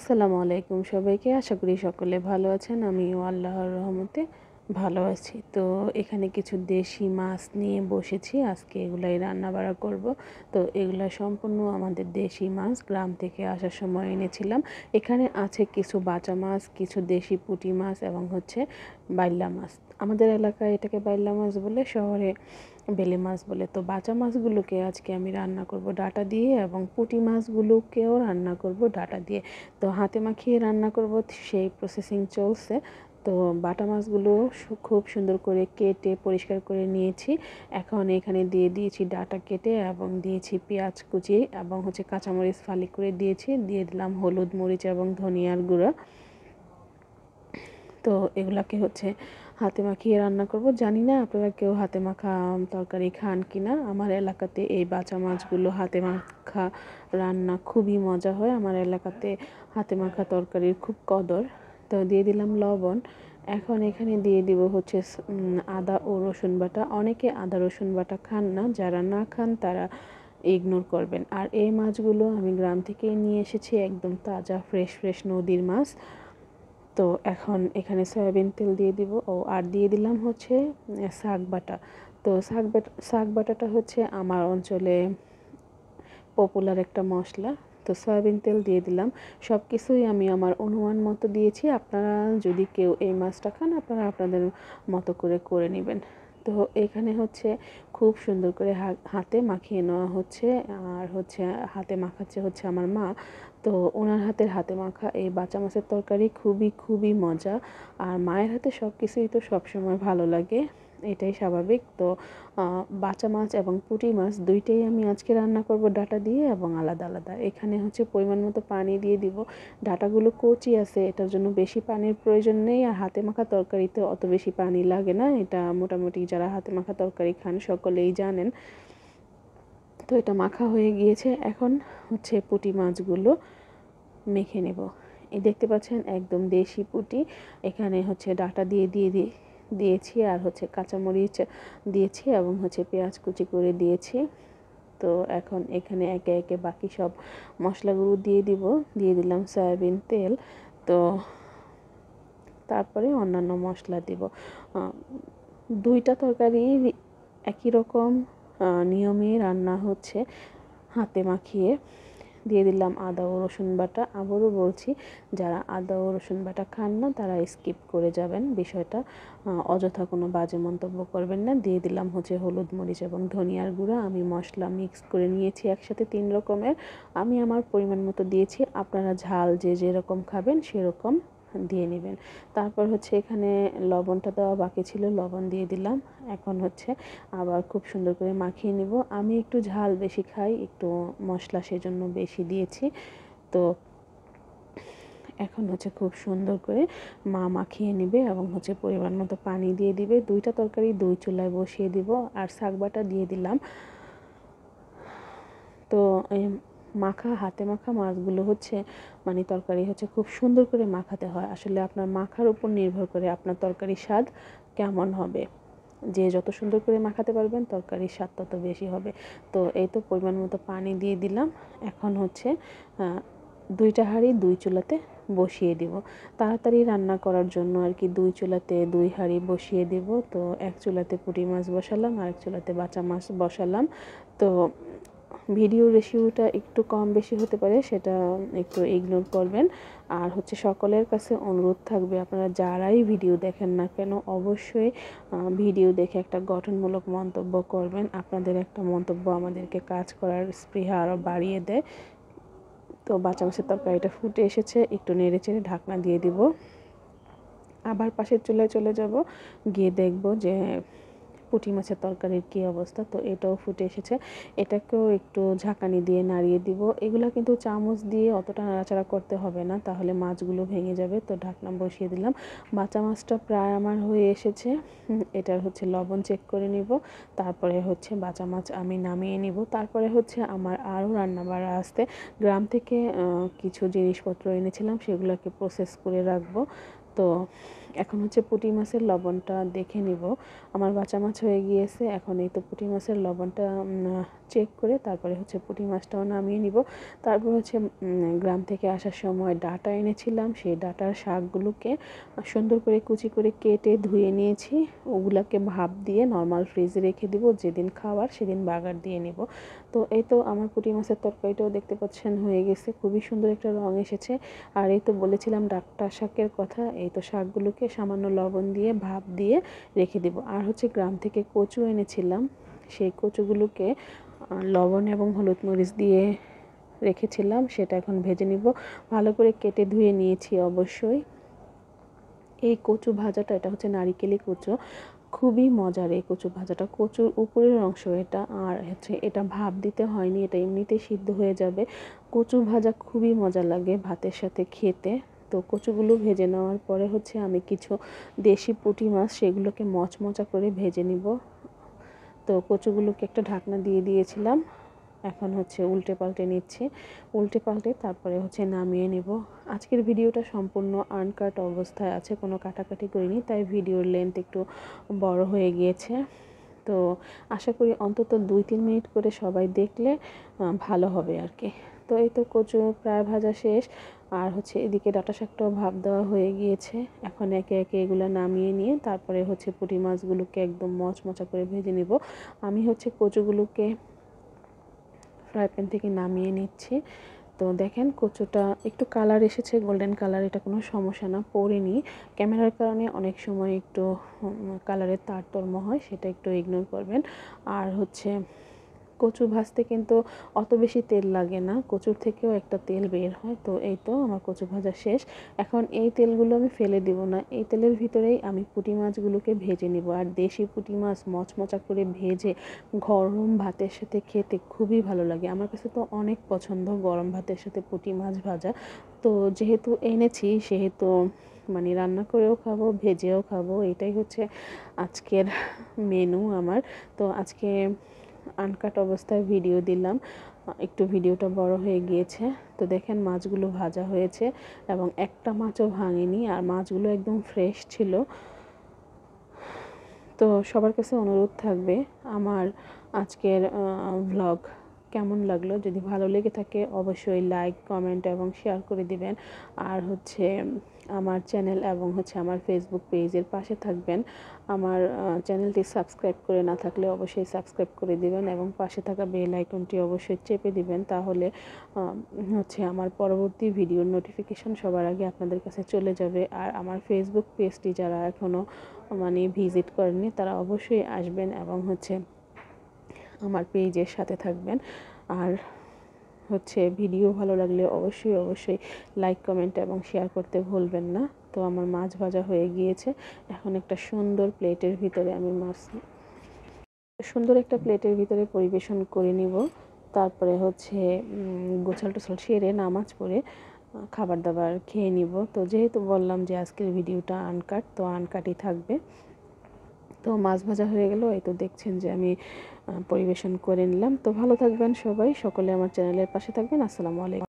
আসসালামু আলাইকুম সবাইকে। আশা করি সকলে ভালো আছেন। আমিও আল্লাহর রহমতে ভালো আছি। তো এখানে কিছু দেশি মাছ নিয়ে বসেছি। আজকে এগুলাই রান্নাবাড়া করব। তো এগুলা সম্পূর্ণ আমাদের দেশি মাছ, গ্রাম থেকে আসার সময় এনেছিলাম। এখানে আছে কিছু বাটা মাছ, কিছু দেশি পুঁটি মাছ এবং বাইল্লা মাছ। আমাদের এলাকায় এটাকে বাইল্লা মাছ বলে, শহরে বেলে মাছ বলে। তো বাটা মাছগুলোকে আজকে আমি রান্না করব ডাঁটা দিয়ে, এবং পুঁটি মাছগুলোকেও রান্না করব ডাঁটা দিয়ে। তো হাতে মাখিয়ে রান্না করব, সেই প্রসেসিং চলছে। তো বাটা মাছগুলো খুব সুন্দর করে কেটে পরিষ্কার করে নিয়েছি। এখন এখানে দিয়ে দিয়েছি ডাঁটা কেটে, এবং দিয়েছি পেঁয়াজ কুচি, এবং কাঁচামরিচ ফালি করে দিয়েছি। দিয়ে দিলাম হলুদ, মরিচ এবং ধনিয়ার গুঁড়া। তো এগুলাকে হাতে মাখিয়ে রান্না করব। জানি না আপনারা কেউ হাতে মাখা তরকারি খান কি না। আমার এলাকাতে এই বাঁচা মাছগুলো হাতে মাখা রান্না খুবই মজা হয়। আমার এলাকাতে হাতে মাখা তরকারির খুব কদর। তো দিয়ে দিলাম লবণ। এখন এখানে দিয়ে দিব আদা ও রসুন বাটা। অনেকে আদা রসুন বাটা খান না, যারা না খান তারা ইগনোর করবেন। আর এই মাছগুলো আমি গ্রাম থেকে নিয়ে এসেছি, একদম তাজা ফ্রেশ ফ্রেশ নদীর মাছ। তো এখন এখানে সয়াবিন তেল দিয়ে দিব, আর দিয়ে দিলাম শাক বাটা। তো শাক বাটাটা আমার অঞ্চলে পপুলার একটা মশলা। তো সয়াবিন তেল দিয়ে দিলাম। সব কিছুই আমি আমার অনুমান মতো দিয়েছি। আপনারা যদি কেউ এই মাছটা খান, আপনারা আপনাদের মতো করে করে নেবেন। তো এখানে খুব সুন্দর করে হাতে মাখিয়ে নেওয়া হচ্ছে। আর হাতে মাখাচ্ছে আমার মা। তো ওনার হাতে মাখা এই বাঁচা মাছের তরকারি খুবই খুবই মজা। আর মায়ের হাতে সব কিছুই তো সবসময় ভালো লাগে, এটাই স্বাভাবিক। তো বাঁচা মাছ এবং পুঁটি মাছ দুইটাই আমি আজকে রান্না করব ডাঁটা দিয়ে, এবং আলাদা আলাদা। এখানে পরিমাণ মতো পানি দিয়ে দিব। ডাঁটাগুলো কচি আছে, এটার জন্য বেশি পানির প্রয়োজন নেই। আর হাতে মাখা তরকারিতে অত বেশি পানি লাগে না, এটা মোটামুটি যারা হাতে মাখা তরকারি খান সকলেই জানেন। তো এটা মাখা হয়ে গিয়েছে। এখন পুঁটি মাছগুলো মেখে নেব। এই দেখতে পাচ্ছেন একদম দেশি পুঁটি। এখানে ডাঁটা দিয়েছি, আর কাঁচামরিচ দিয়েছি, এবং পেঁয়াজ কুচি করে দিয়েছি। তো এখন এখানে একে একে বাকি সব মশলাগুলো দিয়ে দিলাম সয়াবিন তেল। তো তারপরে অন্যান্য মশলা দিব। দুইটা তরকারি একই রকম নিয়মে রান্না হচ্ছে, হাতে মাখিয়ে। দিয়ে দিলাম আদা ও রসুন বাটা। আবারও বলছি, যারা আদা ও রসুন বাটা খান না তারা স্কিপ করে যাবেন বিষয়টা। অযথা কোনো বাজে মন্তব্য করবেন না। দিয়ে দিলাম হলুদ, মরিচ এবং ধনিয়ার গুঁড়া। আমি মশলা মিক্স করে নিয়েছি একসাথে 3 রকমের। আমি আমার পরিমাণ মতো দিয়েছি, আপনারা ঝাল যে যেরকম খাবেন সেরকম দিয়ে নেবেন। তারপর এখানে লবণটা দেওয়া বাকি ছিল, লবণ দিয়ে দিলাম। এখন আবার খুব সুন্দর করে মাখিয়ে নিব। আমি একটু ঝাল বেশি খাই, একটু মশলা সেজন্য বেশি দিয়েছি। তো এখন খুব সুন্দর করে মাখিয়ে নিবে, এবং পরিমাণ মতো পানি দিয়ে দিবে। দুইটা তরকারি দুই চুলায় বসিয়ে দিব, আর শাক বাটা দিয়ে দিলাম। তো এই হাতে মাখা মাছগুলো মানে তরকারি খুব সুন্দর করে মাখাতে হয়। আসলে আপনার মাখার উপর নির্ভর করে আপনার তরকারির স্বাদ কেমন হবে। যে যত সুন্দর করে মাখাতে পারবেন তরকারির স্বাদ তত বেশি হবে। তো এই তো পরিমাণ মতো পানি দিয়ে দিলাম। এখন দুইটা হাঁড়ি দুই চুলাতে বসিয়ে দিব। তাড়াতাড়ি রান্না করার জন্য আর কি, দুই চুলাতে দুই হাঁড়ি বসিয়ে দেব। তো এক চুলাতে পুঁটি মাছ বসালাম, আর এক চুলাতে বাঁচা মাছ বসালাম। তো ভিডিও রেশিওটা একটু কম বেশি হতে পারে, সেটা একটু ইগনোর করবেন। আর সকলের কাছে অনুরোধ থাকবে, আপনারা যারাই ভিডিও দেখেন না কেন অবশ্যই ভিডিও দেখে একটা গঠনমূলক মন্তব্য করবেন। আপনাদের একটা মন্তব্য আমাদেরকে কাজ করার স্পৃহা আরও বাড়িয়ে দেয়। তো বাঁচা মাছের তরকারিটা ফুটে এসেছে, একটু নেড়ে চেড়ে ঢাকনা দিয়ে দিব। আবার পাশের চুলায় চলে যাব, গিয়ে দেখব যে পুঁটি মাছের তরকারির কী অবস্থা। তো এটাও ফুটে এসেছে, এটাকেও একটু ঝাঁকানি দিয়ে নাড়িয়ে দিব। এগুলো কিন্তু চামচ দিয়ে অতটা নাড়াচাড়া করতে হবে না, তাহলে মাছগুলো ভেঙে যাবে। তো ঢাকনা বসিয়ে দিলাম। বাঁচা মাছটা প্রায় আমার হয়ে এসেছে। এটার লবণ চেক করে নিব। তারপরে বাঁচা মাছ আমি নামিয়ে নিব। তারপরে আমার আরও রান্না বাড়া আসতে, গ্রাম থেকে কিছু জিনিসপত্র এনেছিলাম, সেগুলোকে প্রসেস করে রাখবো। তো এখন হচ্ছে পুঁটি মাছের লবণটা দেখে নিব। আমার বাঁচা মাছ হয়ে গিয়েছে, এখন এই তো পুঁটি মাছের লবণটা চেক করে তারপরে হচ্ছে পুঁটি মাছটাও নামিয়ে নিব। তারপর হচ্ছে গ্রাম থেকে আসার সময় ডাঁটা এনেছিলাম, সেই ডাঁটার শাকগুলোকে সুন্দর করে কুচি করে কেটে ধুয়ে নিয়েছি। ওগুলাকে ভাপ দিয়ে নর্মাল ফ্রিজে রেখে দিব, যেদিন খাওয়ার সেদিন বাগার দিয়ে নিব। তো এই তো আমার পুঁটি মাছের তরকারিটাও দেখতে পাচ্ছেন হয়ে গেছে, খুবই সুন্দর একটা রং এসেছে। আর এই তো বলেছিলাম ডাঁটা শাকের কথা, এই তো শাকগুলোকে সামান্য লবণ দিয়ে ভাপ দিয়ে রেখে দেব। আর হচ্ছে গ্রাম থেকে কচু এনেছিলাম, সেই কচুগুলোকে লবণ এবং হলুদ মরিচ দিয়ে রেখেছিলাম, সেটা এখন ভেজে নিব। ভালো করে কেটে ধুয়ে নিয়েছি অবশ্যই। এই কচু ভাজাটা, এটা হচ্ছে নারিকেলি কচু, খুবই মজার এই কচু ভাজাটা। কচুর উপরের অংশ এটা, আর হচ্ছে এটা ভাপ দিতে হয়নি, এটা এমনিতেই সিদ্ধ হয়ে যাবে। কচু ভাজা খুবই মজা লাগে ভাতের সাথে খেতে। তো কচুগুলো ভেজে নেওয়ার পরে হচ্ছে আমি কিছু দেশি পুঁটি মাছ, সেগুলোকে মচমচা করে ভেজে নিব। তো কচুগুলোকে একটা ঢাকনা দিয়ে দিয়েছিলাম, এখন হচ্ছে উল্টে পাল্টে নিচ্ছি। উল্টে পাল্টে তারপরে হচ্ছে নামিয়ে নেব। আজকের ভিডিওটা সম্পূর্ণ আনকাট অবস্থায় আছে, কোনো কাটাকাটি করিনি, তাই ভিডিওর লেন্থ একটু বড় হয়ে গিয়েছে। তো আশা করি অন্তত 2-3 মিনিট করে সবাই দেখলে ভালো হবে আর কি। তো এই তো কচু প্রায় ভাজা শেষ, আর হচ্ছে এদিকে ডাঁটা শাকটাও ভাপ দেওয়া হয়ে গিয়েছে। এখন একে একে এগুলো নামিয়ে নিয়ে তারপরে হচ্ছে পুঁটি মাছগুলোকে একদম মচমচা করে ভেজে নেব। আমি হচ্ছে কচুগুলোকে ফ্রাই প্যান থেকে নামিয়ে নিচ্ছি। তো দেখেন কচুটা একটু কালার এসেছে, গোল্ডেন কালার, এটা কোনো সমস্যা না, পড়েনি। ক্যামেরার কারণে অনেক সময় একটু কালারের তারতম্য হয়, সেটা একটু ইগনোর করবেন। আর হচ্ছে কচু ভাজতে কিন্তু অত বেশি তেল লাগে না, কচুর থেকেও একটা তেল বের হয়। তো এই তো আমার কচু ভাজা শেষ। এখন এই তেলগুলো আমি ফেলে দিব না, এই তেলের ভিতরেই আমি পুঁটি মাছগুলোকে ভেজে নিব। আর দেশি পুঁটি মাছ মচমচা করে ভেজে গরম ভাতের সাথে খেতে খুবই ভালো লাগে। আমার কাছে তো অনেক পছন্দ গরম ভাতের সাথে পুঁটি মাছ ভাজা। তো যেহেতু এনেছি সেহেতু মানে রান্না করেও খাবো, ভেজেও খাবো, এটাই হচ্ছে আজকের মেনু আমার। তো আজকে আনকাট অবস্থায় ভিডিও দিলাম, একটু ভিডিওটা বড় হয়ে গিয়েছে। তো দেখেন মাছগুলো ভাজা হয়েছে এবং একটা মাছও ভাঙেনি, আর মাছগুলো একদম ফ্রেশ ছিল। তো সবার কাছে অনুরোধ থাকবে, আমার আজকের ভ্লগ কেমন লাগলো, যদি ভালো লেগে থাকে অবশ্যই লাইক, কমেন্ট এবং শেয়ার করে দিবেন। আর হচ্ছে আমার চ্যানেল এবং হচ্ছে আমার ফেসবুক পেজের পাশে থাকবেন। আমার চ্যানেলটি সাবস্ক্রাইব করে না থাকলে অবশ্যই সাবস্ক্রাইব করে দিবেন এবং পাশে থাকা বেল আইকনটি অবশ্যই চেপে দিবেন, তাহলে হচ্ছে আমার পরবর্তী ভিডিওর নোটিফিকেশন সবার আগে আপনাদের কাছে চলে যাবে। আর আমার ফেসবুক পেজটি যারা এখনও মানে ভিজিট করেননি তারা অবশ্যই আসবেন এবং হচ্ছে আমার পেজের সাথে থাকবেন। আর হচ্ছে ভিডিও ভালো লাগলে অবশ্যই অবশ্যই লাইক, কমেন্ট এবং শেয়ার করতে ভুলবেন না। তো আমার মাছ ভাজা হয়ে গিয়েছে, এখন একটা সুন্দর প্লেটের ভিতরে আমি সুন্দর একটা প্লেটের ভিতরে পরিবেশন করে নিব। তারপরে হচ্ছে গোছাল টোছাল সেরে নামাজ পড়ে খাবার দাবার খেয়ে নিব। তো যেহেতু বললাম যে আজকের ভিডিওটা আনকাট, তো আনকাটই থাকবে। তো মাছ ভাজা হয়ে গেল, এই তো দেখছেন যে আমি পরিবেশন করে নিলাম। তো ভালো থাকবেন সবাই, সকলে আমার চ্যানেলের পাশে থাকবেন। আসসালামু আলাইকুম।